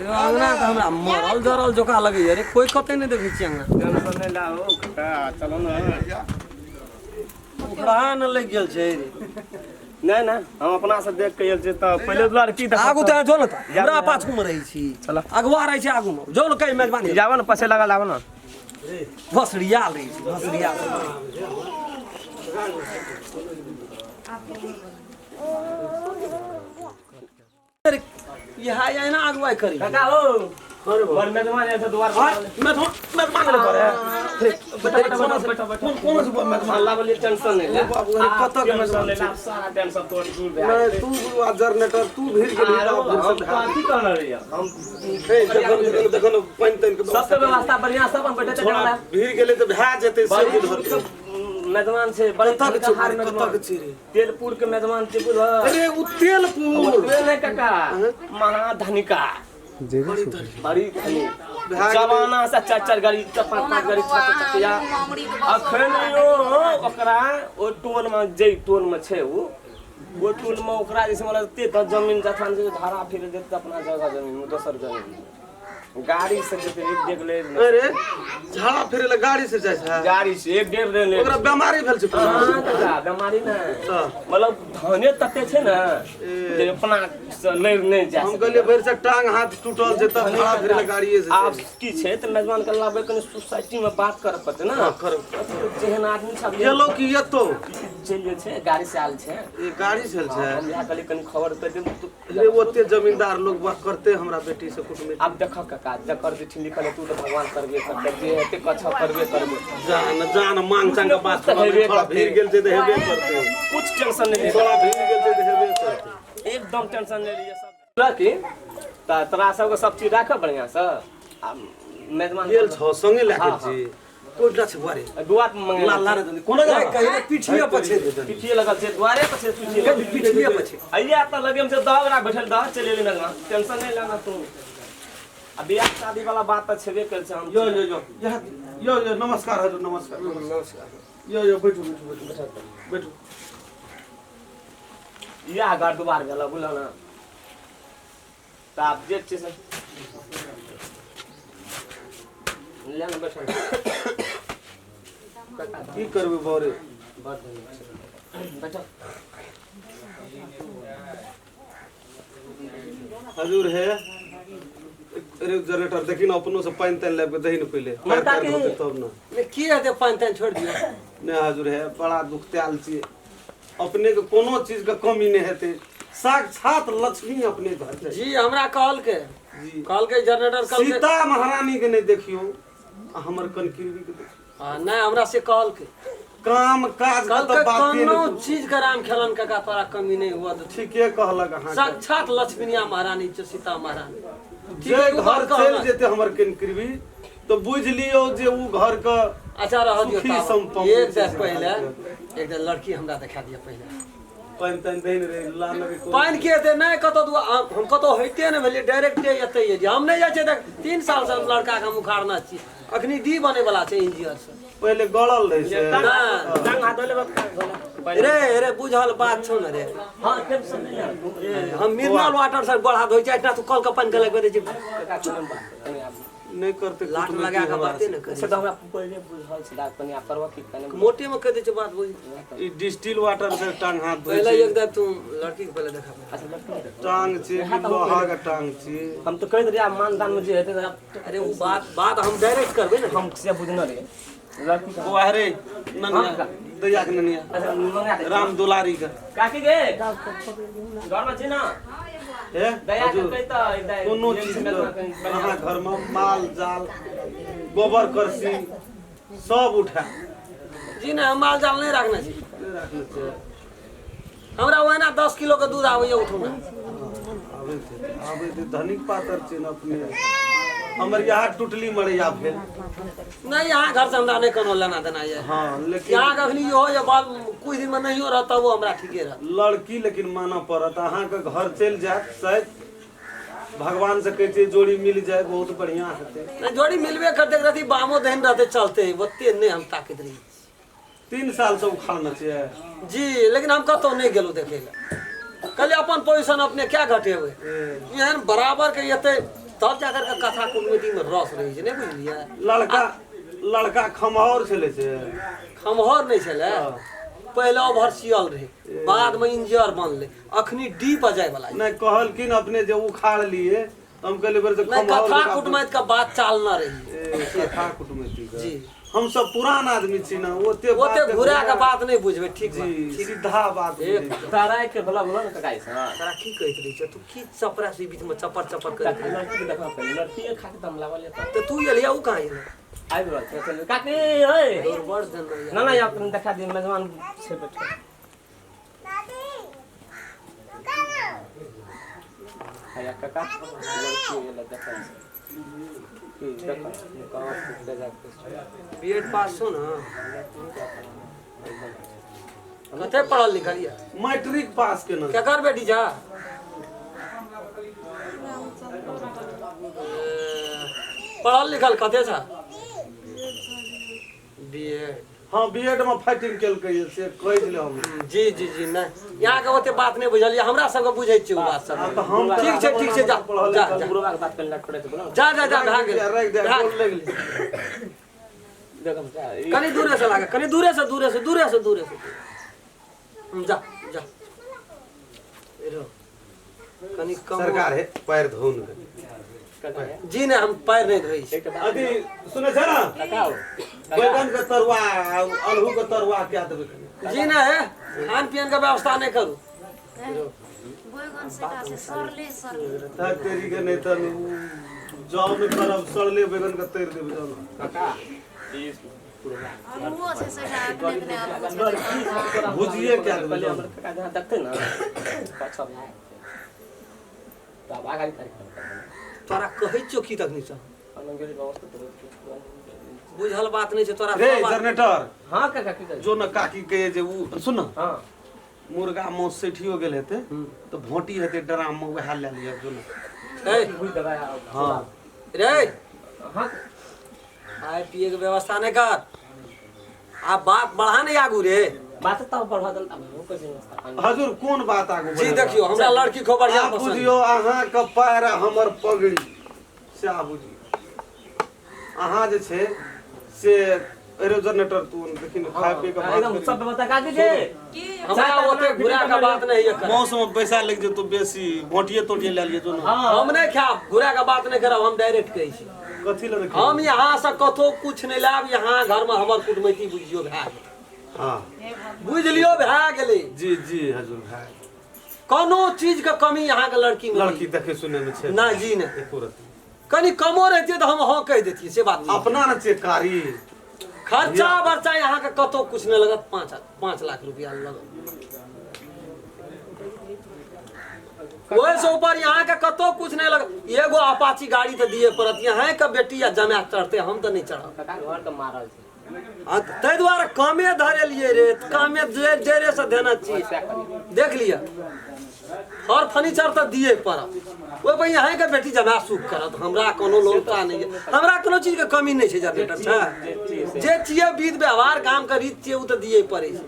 अंगना त हमरा मरल जरल जोका लगे रे कोई कते नहीं देखै छी अंगना टेंशन नहीं लाओ का चलो ना ओकरा न लग गेल छै रे नहीं ना हम अपना से देख के जे त पहले दुआर की देख आगु त जो न त हमरा पाछू में रहै छी चल अगवा रहै छी आगु में जो न कई मेजबानी जावा ना पछे लगा लावा ना भसड़िया रहै छी भसड़िया यहाँ आए ना अगुवाई करी काका हो और मेजबान ऐसे द्वार मेजबान ले करे कौन से मेजबान अल्लाह वाली टेंशन नहीं ले बाबू कत के मेजबान ले सारा टेंशन तोड़ दूर दे नहीं तू जनरेटर तू भीड़ के की करना रे हम देखो पानी तन के सब व्यवस्था बढ़िया सब हम बैठे चला भीड़ गेले त भा जेते सब धर मेजबान से बड़े तक हार मेजबान तेलपुर के मेजबान से बुझ अरे उ तेलपुर नहीं काका महाधनिका बड़ी धनी जवाना से चार गाड़ी पांच गाड़ी छकिया अखन यो ओकरा ओ टोल में जे टोल में छे वो टोल में ओकरा जैसे मतलब ते जमीन जथान से धारा फिर दे अपना जगह जमीन में दोसर जमीन गाड़ी से जैसे एक देख ले अरे झाड़ा फिरे ला गाड़ी से जाय छै गाड़ी से एक डेढ़ ले ओकरा बीमारी भेल छै हां काका बीमारी ना मतलब धने तते छै ना जे अपना से लड़ नहीं जा हम कहलिए भर से टांग हाथ टूटल जे त झाड़ा फिरे ला गाड़ी से आप की छै त मेजबान के लाबे कने सोसाइटी में बात कर पते ना कर जेहन आदमी सब गेलो की येतो चलिए छै गाड़ी से आल छै ये गाड़ी से छै हम यहाँ कली कनी खबर पे दे ले ओते जमींदार लोग बात करते हमरा बेटी से कुटुम अब देख काका जकर चिट्ठी लिखल है तू तो भगवान करबे करते जे हेते कछा करबे करबे जान मांग संग के बात थोड़ा भीड़ गेल छै त हेबे करते कुछ टेंशन नहीं थोड़ा भीड़ गेल छै त हेबे करते एकदम टेंशन नहीं लिए सब लकी त तोरा सब के सब चीज राख बढ़िया से आ मेजबान गेल छ संगे लागे छी कोइटा छै बारे दुआत मंगे ला रे कोन कहि पीठिया पछे पीठिए लगल छै द्वारे पछे पीठिया पछे अइया त लगे हम से दहरा बैठल दह चले ले ना टेंशन नहीं लेना तू अब बियाह शादी वाला बात त छेबे कर छै हम यो नमस्कार हजुर नमस्कार यो बैठो बैठो या घर दुबार भेला बुझल ना त आप जे छै से ले ना बैठल की करबे बारे बैठो हजुर है अरे जनरेटर देखी ना अपनों से पानी तन लेब के दही न पहले तब ना ले की रहते पानी तन छोड़ दियो नहीं हजुर है बड़ा दुख त्याल छी अपने के कोनो चीज के कमी नहीं हेते साक्षात लक्ष्मी अपने घर छै जी हमरा कहल के जनरेटर कहल के सीता महारानी के नहीं देखियो हमर कनकीरी के देखियो हां नहीं हमरा से कहल के काम काज कल का के तो बात कोनो चीज का राम खेलन का तोरा कमी नहीं हुआ तो ठीके कहलक अहाँ साक्षात लक्ष्मीनिया महारानी छै सीता महारानी जे घर चल जेते हमर कनकीरी तो बुझ लियो जे उ घर का अच्छा रह दियो सुखी संपन्न एक दिन पहले एक दिन लड़की हमरा दिखा दिया पहले पानी तन देन रे ला लगे पानी के दे नहीं कतो हम कतो होइते न भेलिए डायरेक्ट एते जे हम नहीं जाय छै देख 3 साल से लड़का के मुखारना छी अखनी डी बने वाला छै इंजीनियर से पहले गड़ल रहे से टांग हाथ ले बात रे बुझल बात छौ न रे हां टेंशन नहीं हम मिनरल वाटर से बढ़ा धोइ छै इतना तू कल का पानी के लगबे दे छै नहीं करते लाट लगा के बातें न करे से तो हमरा पहले बुझल छै डाक पनी आप करवा की कने मोटे में कह दे छै बात बुझ ई डिस्टिल वाटर से टांग हाथ धोइ पहले छै एक दिन तू लड़की के पहले देखा अच्छा टांग छै कि लोहा के टांग छै हम तो कह दिया मानदान में जे हेते अरे वो बात हम डायरेक्ट करबे न हम से बुझना रे लड़की का ओ अरे ननिया दया के ननिया अच्छा मंगा दे राम दुलारी का काकी गे घर में छी ना ए दया के कहता एकदम कोनो चीज के अहाँ घर में माल जाल गोबर करसी सब उठा जी ना हम माल जाल नहीं रखना छी रखने छै हमरा वहां 10 किलो के दूध आवे उठू ना आबे थे धनिक पातर छै न अपने हमर यहाँ टुटली मरैया भेल नहीं यहाँ घर से हमरा नहीं कोनो लेना देना है हाँ लेकिन यहाँ कखनी हो या बाल कुछ दिन में नहीं हो रहता वो हमरा ठीके रह लड़की लेकिन माना पड़त अहाँ के घर चल जात शायद भगवान से कहते जोड़ी मिल जाए बहुत बढ़िया हेते नहीं जोड़ी मिलबे करते रहती बामो दहन रहते चलते ओते नहीं हम ताकत रही 3 साल से उखाड़ना चाहिए जी लेकिन हम कतो नहीं गेलो देखे ला कल अपन पोजीशन अपने क्या घटे हुए यहाँ बराबर के ये तब जाकर के कथा कुटुम्बी में रस रही छै, नहीं बुझलियै। लड़का खमहौर छले से खमहर नहीं छलै, पहले ओवरसियल रहे, बाद में इंजीनियर बनले, अखनी डी पर जाए वाला। नहीं कहलकिन अपने जो उखाड़ लिए, हम कहले बेर से नहीं कथा कुटुम्बी का बात चालना रही। कथा कुटुम्बी जी हम सब पुरान आदमी छी ना, ओते घुरा के बात नहीं बुझबे। ठीक जी सीधा बात एक ताराय के भला भला न ककाई से तोरा की कहत रही छ, तू की चपरा से बीच में चपर चपर करत रही। लड़की के देखा पहले लड़की खा के दम लागल तो तू एलिया उ कहां एला? आई बोल काकी हे और बड़ जन रही। ना या अपन देखा दे मेजबान से बैठो आया काका लड़की वाला देखा की देखा कहां से जा बीएड पास हो ना, कते पढ़ल लिखल या? मैट्रिक पास केना क्या कर बेटी जा पढ़ल लिखल कते छ? बीएड। हां बीएड में फाइटिंग केल के से कह दिले हम। जी जी जी ना यहाँ के ओते बात नहीं बुझलिए, हमरा सब के बुझै छी उ बात सब। ठीक छै जा जा गुरुवा के बात करला पड़े तो बोलो जा जा जा भाग गेल रख दे भाग बोल लगली। देखम जा कनी दूरे से लागे, कनी दूरे से जा जा रो कनी कम सरकार है पैर धोन जी ने हम पैर नहीं धोई छी। अभी सुने छ ना काका बैगन के तरुआ आलू के तरुआ क्या देबे जी ना है खान पीन का व्यवस्था नहीं करू। बैगन से सरले सरले ता तेरी के नहीं त जाओ में करब सड़ले बैगन के तैर देबे जाओ काका आलूओ से सजा ने आलू भुजिए क्या देबे पहले जाओ हमर काका जहां देखते ना पाछा भाई तब आगाड़ी तोरा कहै छियो की तक नीचा अनुगेरी व्यवस्था तो बुझल बात नहीं छै तोरा। रे जनरेटर हां काका की कर जो न काकी के जे उ सुन न हां मुर्गा मौस सेठियो गेल हेते तो भोटी हेते ड्राम में वहा ले लिया जो न ए बुझ दबाया हां रे हां खाए पिए के व्यवस्था नहीं कर, आ बात बढ़ा नहीं आगू रे। बात तो बढ़ा दल कैसे व्यवस्था हजूर कोन बात आगू जी देखियो हमरा लड़की को बढ़िया आप पसंद। बुझियो अहाँ के पैर हमर पगड़ी से आ बुझियो अहाँ जे छे से एरो जनरेटर तू देखिन खाए पिए के बात एकदम सब बता का दीजिए हमरा ओते घुरा का बात नहीं है कर। मौसम में पैसा लग जे तो बेसी भोटिए तोटिए ले लिए जो न हम नहीं खाब, घुरा का बात नहीं करब, हम डायरेक्ट कहै छी। कथि ले रखी हम यहाँ से कतो कुछ नहीं लाब, यहाँ घर में हमर कुटमैती बुझियो भए गेल। हां बुझ लियो भए गेलै। जी जी हजूर भाई कोनो चीज के कमी यहाँ के लड़की में लड़की देखे सुने में छे ना जी ने एको रति कनी कमो रहती तो हम हाँ कह देती से बात नहीं। अपना न चेकारी खर्चा बर्चा यहाँ के कतो कुछ नहीं लगत, 5 लाख रुपया लगत। वही से ऊपर यहाँ के कतो कुछ नहीं लगत। एगो अपाची गाड़ी तो दिए पड़त, यहाँ के बेटी या जमा चढ़ते, हम तो नहीं चढ़ब। काका घर के मारल छै तै द्वारा कमे धरे लिए रे, कमे देरे से देना चाहिए। देख लिया और फर्नीचर तो दिए पड़त, ओहि पर यहाँ के बेटी जमा सुख करत। हमरा कोनो लोलता नहीं है, हमरा कोनो चीज के कमी नहीं है। जनरेटर छै जे चाहिए विध व्यवहार काम के रीत चाहिए उ तो दिए पड़े छै।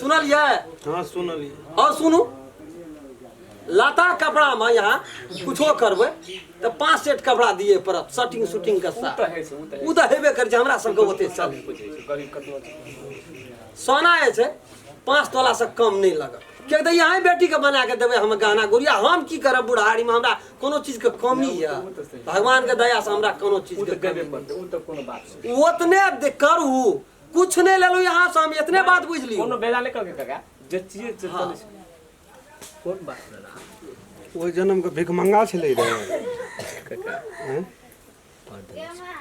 सुनलिए? हां सुनलिए। और सुनू लता कपड़ा में यहाँ कुछो करबे तो 5 सेट कपड़ा दिए पड़त, शर्टिंग शूटिंग के साथ। उ तो हेबे कर छै, हमरा सबके ओते चल गरीब कतनो सोना है छै 5 तोला से कम नहीं लगत। क्या तो यहाँ बेटी के बना के देवे हम गहना गुड़िया, हम की करब बुढ़ारी में? हमरा कोनो चीज के कमी है, भगवान के दया से हमरा कोनो चीज के कमी उ तो कोनो बात छै ओतने करू, कुछ नहीं ले लो यहाँ से। हम इतने बात बुझ ली, कोनो बेजा ले करके काका जे चीज कोन बात ना ओइ जन्म के भिख मंगा छले रे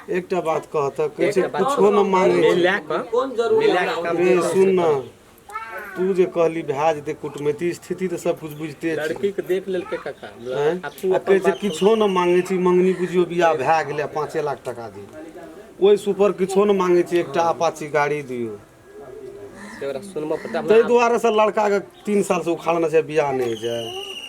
एकटा बात कहत कहै छै कुछो न मांगे छै। कौन जरूरी है? रे सुन न तू जे कहली भाज दे कुटमैती स्थिति तो सब कुछ बुझते छै। लड़की के देख लेल के काका कहै छै किछो न मांगे छी, मंगनी बुझियो बियाह भए गेलै 5 लाख टका दी, ओइ सुपर किछो न मांगे छी, एकटा अपाची गाड़ी दियो। तेरा सुनमा पता तै दुआरे से लड़का के 3 साल से उखाड़ना छै, बियाह नहीं छै।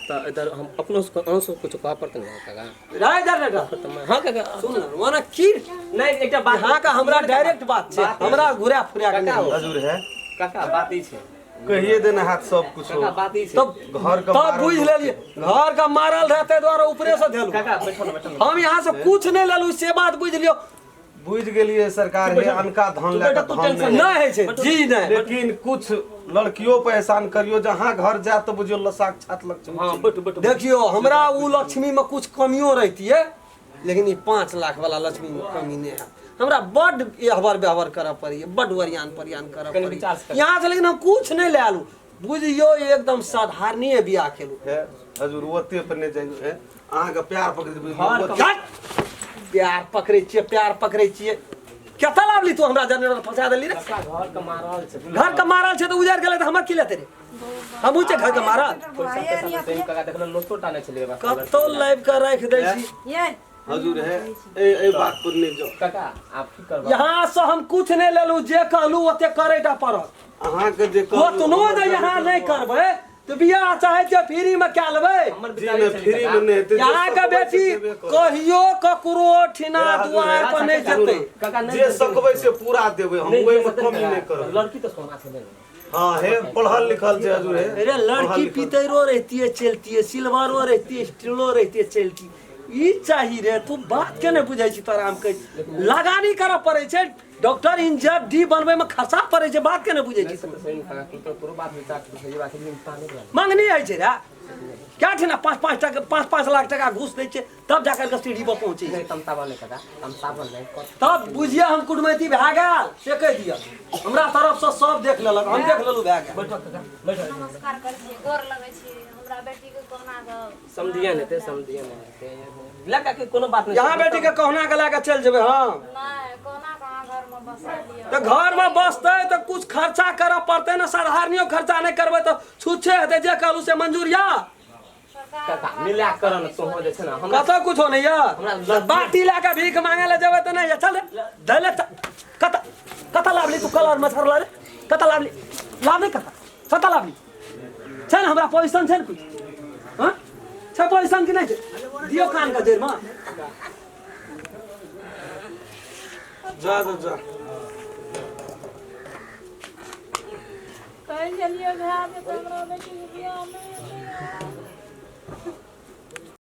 त इधर हम अपनो से आंसू कुछ कह पड़ते नहीं काका राय जनरेटर हां काका सुन न माने की नहीं एकटा बात यहाँ का हमरा डायरेक्ट बात छै, हमरा घुरा फुरा के काका नहीं। हजूर है काका बात ई छै कहिए देना हाथ सब कुछ हो। काका बात ई छै। तब घर का तब बुझ लेलिए घर का मारल रहते द्वारा ऊपरे से धेलू काका बैठो ना बैठो ना। हम यहाँ से कुछ नहीं लेलू से बात बुझ लियो बुझ गेलिए सरकार है अनका धन लेकर तू धन टेंशन नहीं। नहीं है छे जी नहीं लेकिन कुछ लड़कियों पे एहसान करियो जहाँ घर जाए तो बुझियो साक्षात लक्ष्मी। हां बैठो बैठो। देखियो हमरा वो लक्ष्मी में कुछ कमियों रहती है लेकिन ये 5 लाख वाला लक्ष्मी में कमी नहीं है हमरा बड व्यवहार व्यवहार करऽ पड़ी बड वरियान परियान करऽ कनी पड़ी विचार से कर। यहाँ से लेकिन हम कुछ नहीं ले आलू बुझियो एकदम साधारणीय बियाह केलू है हजूर ओते पर नहीं जाइयो है अहाँ के प्यार पकड़ देबै। घर का- प्यार पकड़े छिए केता लावली तू हमरा जनरेटर फंसा देली रे काका घर के मारल छै। घर का मारल छे तो उजार गेले त हम की लेते रे हम ऊचे घर का मारल पैसा पैसा से काका देखलो लोटो टाने छले बस। कतो लाइव का रख दे छी ये हजूर है ए बात पर नहीं जाओ। काका आप की करबा। यहाँ से हम कुछ नहीं लेलू जे कहलू ओते करेटा पड़त अहाँ के जे वो तुनो दे यहाँ नहीं करबे तो बियाह चाहे जे फ्री में क्या लेबे हमर जी विचार में छले फ्री काका। में नहीं हेतै। यहाँ के बेटी कहियो ककरो ठिना दुआर पर नहीं जेते काका नहीं जे सकबै से पूरा देबै हम ओइ में कमी नहीं करब। लड़की तो सोना छले। हाँ है पढ़ल लिखल छै हजूर है। अरे लड़की पितैरो रहती है चलती है सिल्वरो रहती है स्टीलो रहती है चलती ई चाहिए रे तू बात के नहीं बुझै छी तोरा हम कह लगानी करऽ पड़े छै डॉक्टर इंजर डी बनबे में खर्चा पड़े छै बात के नहीं बुझै छी सही काका तू तो पूरा बात विचार सही बात है ताने बा। मंगनी है छै रे क्या ठिना 5 लाख टका घूस दै छै तब जाकर के सीढ़ी पर पहुंचे नहीं तमतावा नहीं काका तमतावा नहीं कर। तब बुझिए हम कुटमैती भए गेल से कह दिया हमरा तरफ से सब देख लेलक हम देख लेलू भए गेल बैठो काका बैठो। नमस्कार कर छी गोर लगै छी हमरा बेटी के कोना ग समझिए नहीं थे समझिए नहीं थे लगा के कोनो बात नहीं। यहाँ बेटी के कहना के लए के चल जेबै हम नहीं कोना कहाँ घर में बसा लियो तो घर में बसते तो कुछ खर्चा करऽ पड़ते ना साधारणियो खर्चा नहीं करबै तो छुच्छे हेतै जे कहलू से मंजूर या काका मिला कर न तो हो जे छै ना हमरा कतौ कुछ नहीं या बाटी ला के भीख मांगे ले जेबै तो नहीं चल धले कता लावली तू कलर मछर ला रे कता लावली लाव नहीं कता लावली छै ना हमरा पोजीशन छै कुछ हां छै पोजीशन कि नहीं छै दियो कान का देर में जा जा कहीं चलियो घर में तो हमरा बेटी के बियाह में